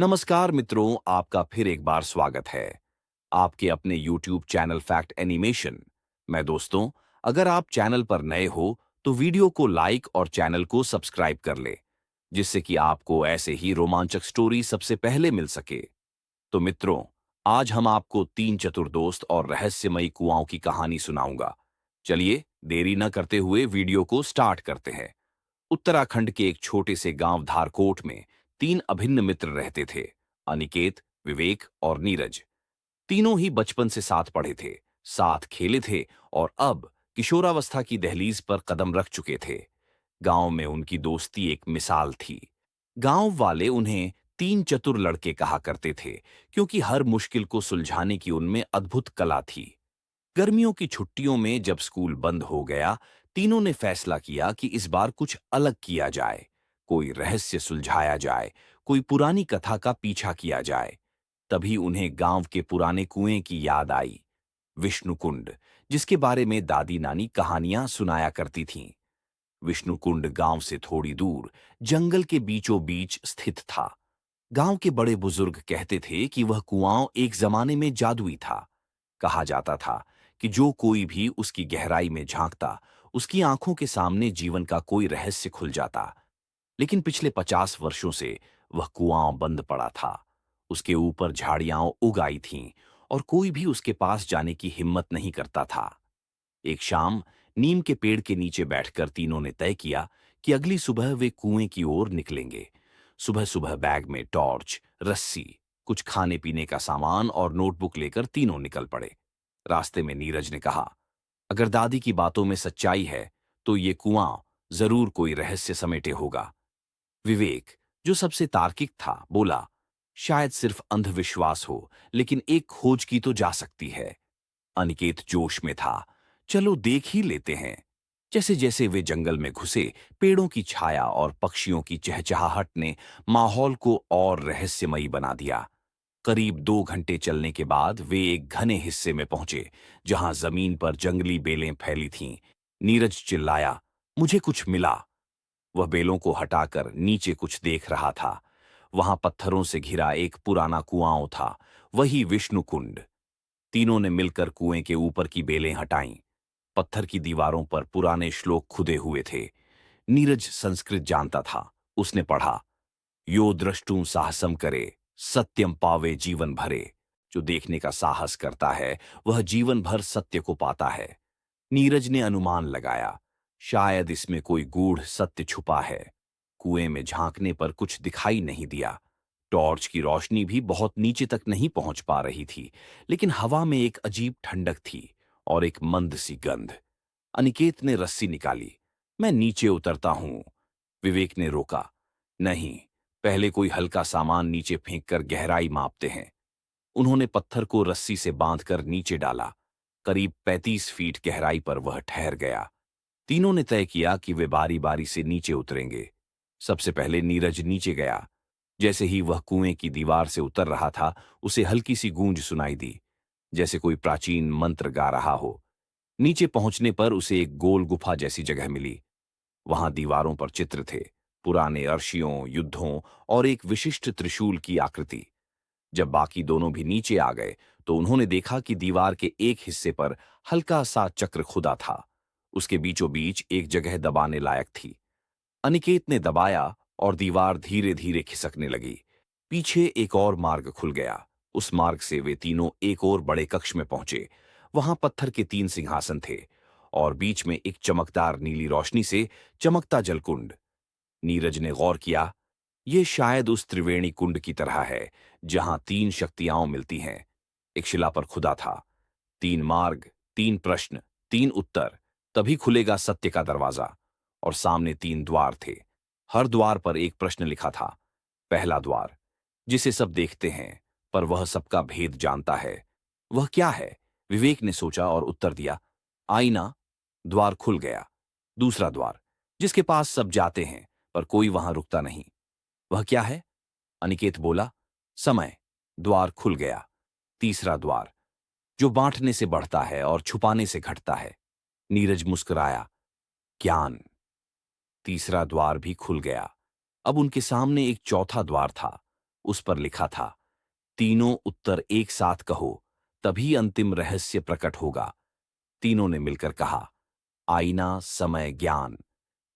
नमस्कार मित्रों, आपका फिर एक बार स्वागत है आपके अपने YouTube चैनल फैक्ट एनिमेशन में। दोस्तों, अगर आप चैनल पर नए हो तो वीडियो को लाइक और चैनल को सब्सक्राइब कर ले, जिससे कि आपको ऐसे ही रोमांचक स्टोरी सबसे पहले मिल सके। तो मित्रों, आज हम आपको तीन चतुर दोस्त और रहस्यमयी कुआंओं की कहानी सुनाऊंगा। चलिए देरी न करते हुए वीडियो को स्टार्ट करते हैं। उत्तराखंड के एक छोटे से गांव धारकोट में तीन अभिन्न मित्र रहते थे। अनिकेत, विवेक और नीरज। तीनों ही बचपन से साथ पढ़े थे, साथ खेले थे और अब किशोरावस्था की दहलीज पर कदम रख चुके थे। गांव में उनकी दोस्ती एक मिसाल थी। गांव वाले उन्हें तीन चतुर लड़के कहा करते थे, क्योंकि हर मुश्किल को सुलझाने की उनमें अद्भुत कला थी। गर्मियों की छुट्टियों में जब स्कूल बंद हो गया, तीनों ने फैसला किया कि इस बार कुछ अलग किया जाए। कोई रहस्य सुलझाया जाए, कोई पुरानी कथा का पीछा किया जाए। तभी उन्हें गांव के पुराने कुएं की याद आई, विष्णुकुंड, जिसके बारे में दादी नानी कहानियां सुनाया करती थीं। विष्णुकुंड गांव से थोड़ी दूर जंगल के बीचों बीच स्थित था। गांव के बड़े बुजुर्ग कहते थे कि वह कुआं एक जमाने में जादुई था। कहा जाता था कि जो कोई भी उसकी गहराई में झांकता, उसकी आंखों के सामने जीवन का कोई रहस्य खुल जाता। लेकिन पिछले 50 वर्षों से वह कुआं बंद पड़ा था। उसके ऊपर झाड़ियां उग आई थीं और कोई भी उसके पास जाने की हिम्मत नहीं करता था। एक शाम नीम के पेड़ के नीचे बैठकर तीनों ने तय किया कि अगली सुबह वे कुएं की ओर निकलेंगे। सुबह सुबह बैग में टॉर्च, रस्सी, कुछ खाने पीने का सामान और नोटबुक लेकर तीनों निकल पड़े। रास्ते में नीरज ने कहा, अगर दादी की बातों में सच्चाई है तो ये कुआं जरूर कोई रहस्य समेटे होगा। विवेक, जो सबसे तार्किक था, बोला, शायद सिर्फ अंधविश्वास हो, लेकिन एक खोज की तो जा सकती है। अनिकेत जोश में था, चलो देख ही लेते हैं। जैसे जैसे वे जंगल में घुसे, पेड़ों की छाया और पक्षियों की चहचहाहट ने माहौल को और रहस्यमयी बना दिया। करीब 2 घंटे चलने के बाद वे एक घने हिस्से में पहुंचे, जहां जमीन पर जंगली बेलें फैली थीं। नीरज चिल्लाया, मुझे कुछ मिला। वह बेलों को हटाकर नीचे कुछ देख रहा था। वहां पत्थरों से घिरा एक पुराना कुआं था, वही विष्णु कुंड। तीनों ने मिलकर कुएं के ऊपर की बेलें हटाईं। पत्थर की दीवारों पर पुराने श्लोक खुदे हुए थे। नीरज संस्कृत जानता था। उसने पढ़ा, यो द्रष्टुम साहसम करे, सत्यम पावे जीवन भरे। जो देखने का साहस करता है वह जीवन भर सत्य को पाता है। नीरज ने अनुमान लगाया, शायद इसमें कोई गूढ़ सत्य छुपा है। कुएं में झांकने पर कुछ दिखाई नहीं दिया। टॉर्च की रोशनी भी बहुत नीचे तक नहीं पहुंच पा रही थी, लेकिन हवा में एक अजीब ठंडक थी और एक मंद सी गंध। अनिकेत ने रस्सी निकाली, मैं नीचे उतरता हूं। विवेक ने रोका, नहीं, पहले कोई हल्का सामान नीचे फेंककर गहराई मापते हैं। उन्होंने पत्थर को रस्सी से बांधकर नीचे डाला। करीब 35 फीट गहराई पर वह ठहर गया। तीनों ने तय किया कि वे बारी बारी से नीचे उतरेंगे। सबसे पहले नीरज नीचे गया। जैसे ही वह कुएं की दीवार से उतर रहा था, उसे हल्की सी गूंज सुनाई दी, जैसे कोई प्राचीन मंत्र गा रहा हो। नीचे पहुंचने पर उसे एक गोल गुफा जैसी जगह मिली। वहां दीवारों पर चित्र थे, पुराने अर्शियों, युद्धों और एक विशिष्ट त्रिशूल की आकृति। जब बाकी दोनों भी नीचे आ गए तो उन्होंने देखा कि दीवार के एक हिस्से पर हल्का सा चक्र खुदा था। उसके बीचों बीच एक जगह दबाने लायक थी। अनिकेत ने दबाया और दीवार धीरे धीरे खिसकने लगी। पीछे एक और मार्ग खुल गया। उस मार्ग से वे तीनों एक और बड़े कक्ष में पहुंचे। वहां पत्थर के 3 सिंहासन थे और बीच में एक चमकदार नीली रोशनी से चमकता जलकुंड। नीरज ने गौर किया, ये शायद उस त्रिवेणी कुंड की तरह है जहां तीन शक्तियां मिलती हैं। एक शिला पर खुदा था, 3 मार्ग, 3 प्रश्न, 3 उत्तर, तभी खुलेगा सत्य का दरवाजा। और सामने 3 द्वार थे। हर द्वार पर एक प्रश्न लिखा था। पहला द्वार, जिसे सब देखते हैं पर वह सबका भेद जानता है, वह क्या है? विवेक ने सोचा और उत्तर दिया, आईना। द्वार खुल गया। दूसरा द्वार, जिसके पास सब जाते हैं पर कोई वहां रुकता नहीं, वह क्या है? अनिकेत बोला, समय। द्वार खुल गया। तीसरा द्वार, जो बांटने से बढ़ता है और छुपाने से घटता है। नीरज मुस्कुराया, ज्ञान। तीसरा द्वार भी खुल गया। अब उनके सामने एक चौथा द्वार था। उस पर लिखा था, तीनों उत्तर एक साथ कहो, तभी अंतिम रहस्य प्रकट होगा। तीनों ने मिलकर कहा, आईना, समय, ज्ञान।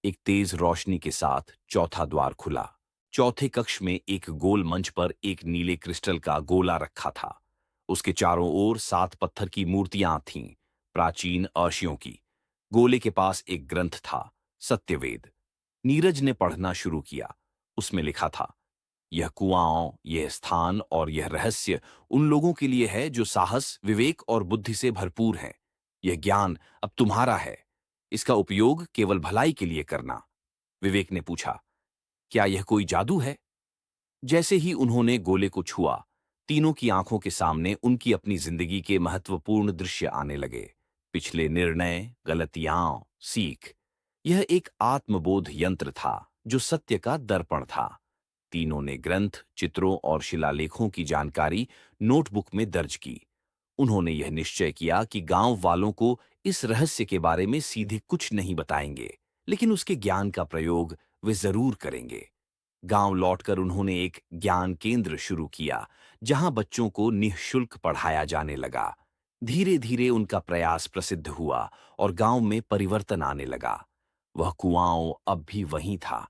एक तेज रोशनी के साथ चौथा द्वार खुला। चौथे कक्ष में एक गोल मंच पर एक नीले क्रिस्टल का गोला रखा था। उसके चारों ओर 7 पत्थर की मूर्तियां थीं, प्राचीन अर्शियों की। गोले के पास एक ग्रंथ था, सत्यवेद। नीरज ने पढ़ना शुरू किया। उसमें लिखा था, यह कुआं, यह स्थान और यह रहस्य उन लोगों के लिए है जो साहस, विवेक और बुद्धि से भरपूर हैं। यह ज्ञान अब तुम्हारा है। इसका उपयोग केवल भलाई के लिए करना। विवेक ने पूछा, क्या यह कोई जादू है? जैसे ही उन्होंने गोले को छुआ, तीनों की आंखों के सामने उनकी अपनी जिंदगी के महत्वपूर्ण दृश्य आने लगे। पिछले निर्णय, गलतियां, सीख। यह एक आत्मबोध यंत्र था जो सत्य का दर्पण था। तीनों ने ग्रंथ, चित्रों और शिलालेखों की जानकारी नोटबुक में दर्ज की। उन्होंने यह निश्चय किया कि गांव वालों को इस रहस्य के बारे में सीधे कुछ नहीं बताएंगे, लेकिन उसके ज्ञान का प्रयोग वे जरूर करेंगे। गांव लौटकर उन्होंने एक ज्ञान केंद्र शुरू किया, जहां बच्चों को निःशुल्क पढ़ाया जाने लगा। धीरे धीरे उनका प्रयास प्रसिद्ध हुआ और गांव में परिवर्तन आने लगा। वह कुआं अब भी वहीं था,